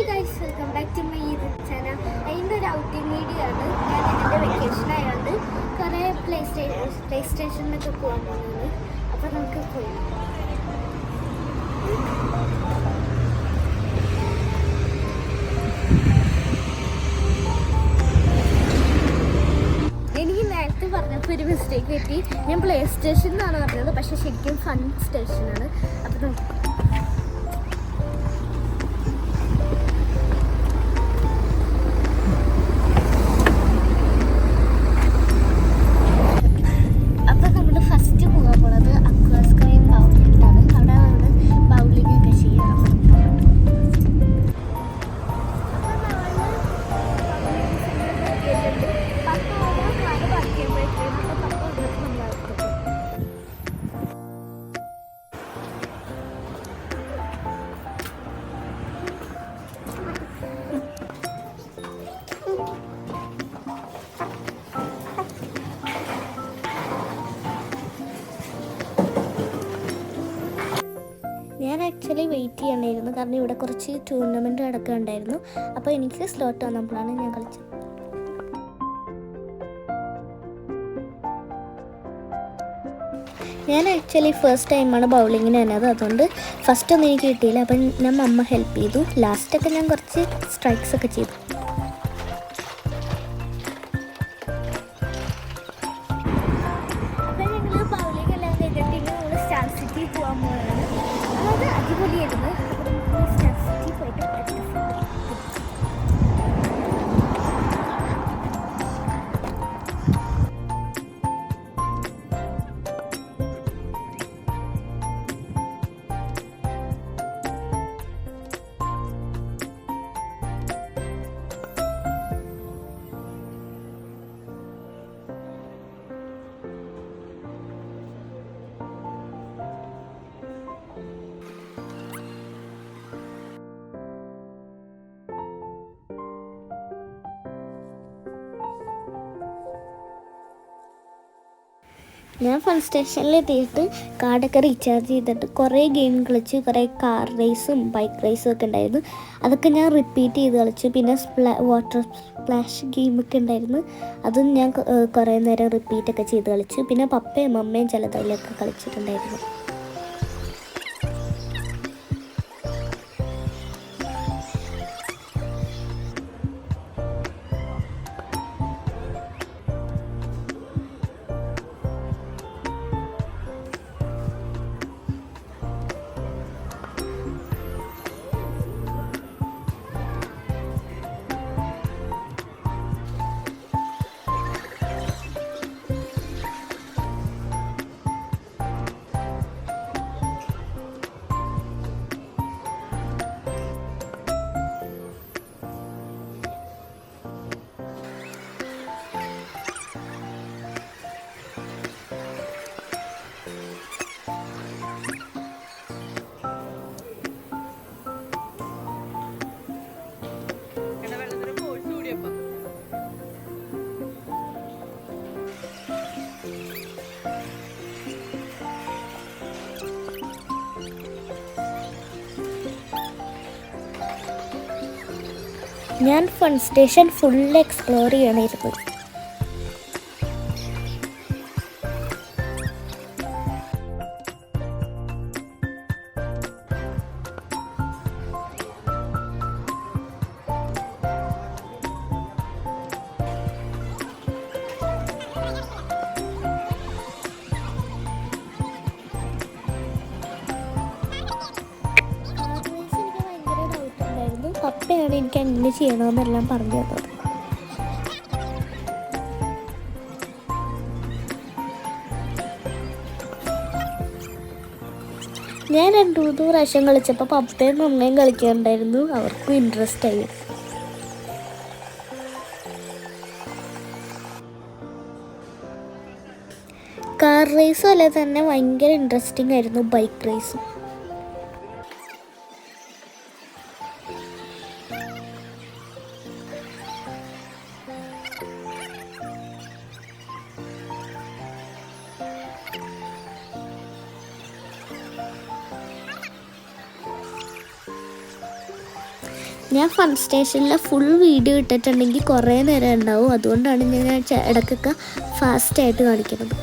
Guys, welcome back to my YouTube channel. അതിൻ്റെ ഒരു outing video ആണ്. ഞാൻ എൻ്റെ വെക്കേഷൻ ആയതുകൊണ്ട് കുറേ പ്ലേ സ്റ്റേഷനിലൊക്കെ പോകാൻ പോകുന്നത്. അപ്പോൾ നമുക്ക് പോയി. എനിക്ക് നേരത്തെ പറഞ്ഞപ്പോൾ ഒരു മിസ്റ്റേക്ക് പറ്റി. ഞാൻ പ്ലേ സ്റ്റേഷൻ എന്നാണ് പറഞ്ഞത്, പക്ഷേ ശരിക്കും ഫൺ സ്റ്റേഷനാണ്. അപ്പോൾ നമുക്ക് ഞാൻ ആക്ച്വലി വെയിറ്റ് ചെയ്യണമായിരുന്നു, കാരണം ഇവിടെ കുറച്ച് ടൂർണമെൻറ്റ് നടക്കുന്നുണ്ടായിരുന്നു. അപ്പോൾ എനിക്ക് സ്ലോട്ട് വന്നപ്പോഴാണ് ഞാൻ കളിച്ചത്. ഞാൻ ആക്ച്വലി ഫസ്റ്റ് ടൈമാണ് ബൗളിങ്ങിന് വന്നത്, അതുകൊണ്ട് ഫസ്റ്റ് ഒന്നും എനിക്ക് കിട്ടിയില്ല. അപ്പം ഞാൻ അമ്മ ഹെൽപ്പ് ചെയ്തു. ലാസ്റ്റൊക്കെ ഞാൻ കുറച്ച് സ്ട്രൈക്സ് ഒക്കെ ചെയ്തു. അപ്പം ഞങ്ങൾ ബൗളിംഗ് എല്ലാം കഴിഞ്ഞിട്ട് നമ്മൾ സ്റ്റാർ സിറ്റി പോകാൻ പോകുന്നത്. അത് അടിപൊളിയായിരുന്നു. അപ്പോൾ നമുക്ക് സ്റ്റാർ സിറ്റി പോയിട്ട് ഞാൻ ഫൺ സ്റ്റേഷനിൽ എത്തിയിട്ട് കാർഡൊക്കെ റീചാർജ് ചെയ്തിട്ട് കുറേ ഗെയിം കളിച്ച്, കുറേ കാർ റേസും ബൈക്ക് റേസും ഒക്കെ ഉണ്ടായിരുന്നു. അതൊക്കെ ഞാൻ റിപ്പീറ്റ് ചെയ്ത് കളിച്ചു. പിന്നെ വാട്ടർ സ്പ്ലാഷ് ഗെയിമൊക്കെ ഉണ്ടായിരുന്നു, അതും ഞാൻ കുറേ നേരം റിപ്പീറ്റൊക്കെ ചെയ്ത് കളിച്ചു. പിന്നെ പപ്പയും അമ്മയും ചിലതിലൊക്കെ കളിച്ചിട്ടുണ്ടായിരുന്നു. ഞാൻ ഫൺ സ്റ്റേഷൻ ഫുൾ എക്സ്പ്ലോർ ചെയ്യണമായിരുന്നു. പപ്പയാണ് എനിക്ക് എങ്ങനെ ചെയ്യണമെന്നെല്ലാം പറഞ്ഞു തന്നത്. ഞാൻ 2-3 പ്രാവശ്യം കളിച്ചപ്പോൾ പപ്പയും അമ്മയും കളിക്കാറുണ്ടായിരുന്നു. അവർക്കും ഇൻട്രസ്റ്റ് ആയി. കാർ റേസും അല്ല തന്നെ ഭയങ്കര ഇൻട്രസ്റ്റിംഗ് ആയിരുന്നു ബൈക്ക് റേസും. ഞാൻ ഫൺ സ്റ്റേഷനിലെ ഫുൾ വീഡിയോ ഇട്ടിട്ടുണ്ടെങ്കിൽ കുറേ നേരം ഉണ്ടാവും. അതുകൊണ്ടാണ് ഞാൻ ഇടയ്ക്കൊക്കെ ഫാസ്റ്റായിട്ട് കാണിക്കുന്നത്.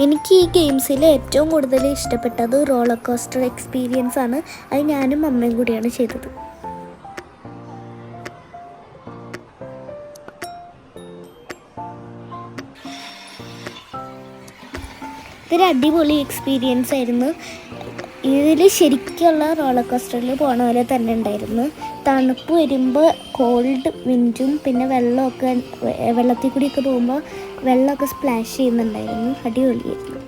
എനിക്ക് ഈ ഗെയിംസിൽ ഏറ്റവും കൂടുതൽ ഇഷ്ടപ്പെട്ടത് റോളർ കോസ്റ്റർ എക്സ്പീരിയൻസ് ആണ്. അത് ഞാനും അമ്മയും കൂടിയാണ് ചെയ്തത്. ഇതൊരു അടിപൊളി എക്സ്പീരിയൻസ് ആയിരുന്നു. ഇതിൽ ശരിക്കുള്ള റോളർ കോസ്റ്ററിൽ പോണ പോലെ തന്നെ ഉണ്ടായിരുന്നു. തണുപ്പ് വരുമ്പോൾ കോൾഡ് വിൻഡും പിന്നെ വെള്ളത്തിൽ കൂടിയൊക്കെ പോകുമ്പോൾ വെള്ളമൊക്കെ സ്പ്ലാഷ് ചെയ്യുന്നുണ്ടായിരുന്നു. അടിപൊളിയായിരുന്നു.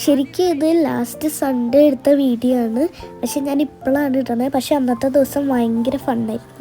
ശരിക്കും ഇത് ലാസ്റ്റ് സൺഡേ എടുത്ത വീഡിയോ ആണ്. പക്ഷെ ഞാൻ ഇപ്പോഴാണ് ഇടുന്നത്. പക്ഷെ അന്നത്തെ ദിവസം ഭയങ്കര ഫണ്ണായിരുന്നു.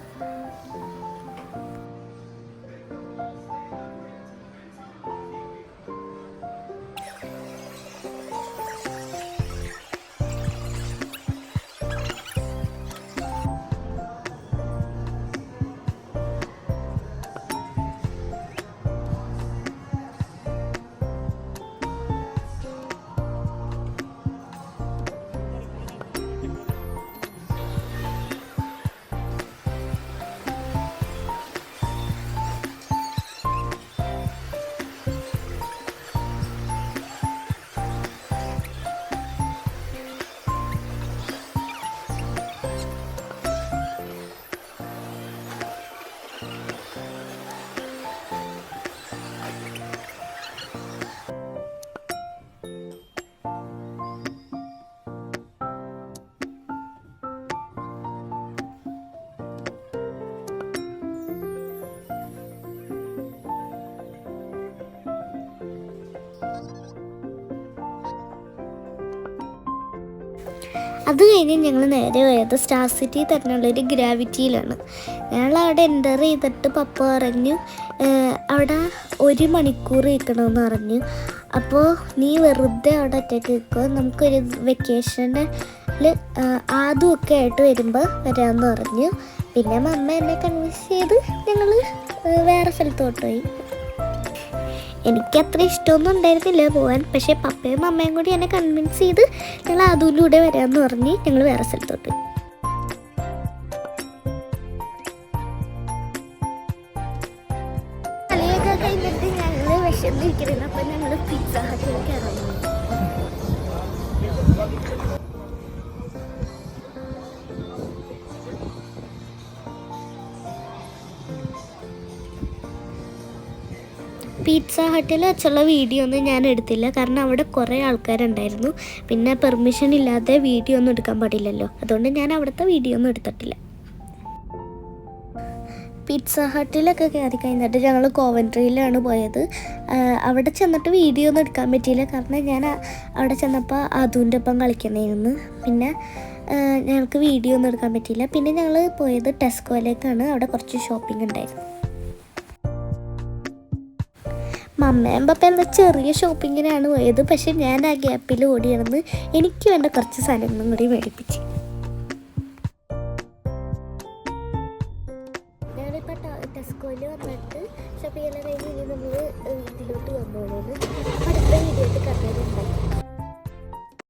അത് കഴിഞ്ഞ് ഞങ്ങൾ നേരെ പോയത് സ്റ്റാർ സിറ്റി തന്നെയുള്ളൊരു ഗ്രാവിറ്റിയിലാണ്. ഞങ്ങൾ അവിടെ എൻ്റർ ചെയ്തിട്ട് പപ്പ പറഞ്ഞു അവിടെ 1 മണിക്കൂർ നിൽക്കണമെന്ന് പറഞ്ഞു. അപ്പോൾ നീ വെറുതെ അവിടെ ഒറ്റയ്ക്ക് നിൽക്കുക, നമുക്കൊരു വെക്കേഷനിൽ ആദ്യമൊക്കെ ആയിട്ട് വരുമ്പോൾ വരാമെന്ന് പറഞ്ഞു. പിന്നെ അമ്മ എന്നെ കൺവിൻസ് ചെയ്ത് ഞങ്ങൾ വേറെ സ്ഥലത്തോട്ട് പോയി. എനിക്കത്ര ഇഷ്ടമൊന്നും ഉണ്ടായിരുന്നില്ല പോകാൻ. പക്ഷേ പപ്പയും അമ്മയും കൂടി എന്നെ കൺവിൻസ് ചെയ്ത് ഞങ്ങൾ അതിലൂടെ വരാമെന്ന് പറഞ്ഞ് ഞങ്ങൾ വേറെ സ്ഥലത്തോട്ട്. കളിയൊക്കെ കഴിഞ്ഞിട്ട് ഞങ്ങൾ വിശന്നിരിക്കുന്നത്. അപ്പം ഞങ്ങൾ പിസ്സ ഹട്ടിലേക്ക് ഇറങ്ങി. പിസ്സ ഹട്ടിൽ വെച്ചുള്ള വീഡിയോ ഒന്നും ഞാൻ എടുത്തില്ല. കാരണം അവിടെ കുറേ ആൾക്കാരുണ്ടായിരുന്നു. പിന്നെ പെർമിഷൻ ഇല്ലാതെ വീഡിയോ ഒന്നും എടുക്കാൻ പാടില്ലല്ലോ. അതുകൊണ്ട് ഞാൻ അവിടുത്തെ വീഡിയോ ഒന്നും എടുത്തിട്ടില്ല. പിസ്സ ഹട്ടിലൊക്കെ കയറി കഴിഞ്ഞിട്ട് ഞങ്ങൾ കോവൻട്രിയിലാണ് പോയത്. അവിടെ ചെന്നിട്ട് വീഡിയോ ഒന്നും എടുക്കാൻ പറ്റിയില്ല. കാരണം ഞാൻ അവിടെ ചെന്നപ്പോൾ അതുൻ്റെ ഒപ്പം കളിക്കുന്നതായിരുന്നു. പിന്നെ ഞങ്ങൾക്ക് വീഡിയോ ഒന്നും എടുക്കാൻ പറ്റിയില്ല. പിന്നെ ഞങ്ങൾ പോയത് ടെസ്കോയിലേക്കാണ്. അവിടെ കുറച്ച് ഷോപ്പിംഗ് ഉണ്ടായിരുന്നു. മമ്മയും പപ്പയും എന്താ ചെറിയ ഷോപ്പിങ്ങിനാണ് പോയത്. പക്ഷെ ഞാൻ ആ ഗ്യാപ്പിൽ ഓടി നടന്ന് എനിക്ക് വേണ്ട കുറച്ച് സാധനങ്ങളും കൂടി മേടിപ്പിച്ച്. ഞങ്ങളിപ്പോൾ ടെസ്കോയിൽ വന്നിട്ട് ഷോപ്പിംഗ് എല്ലാം കഴിഞ്ഞ് ഇനി നമ്മൾ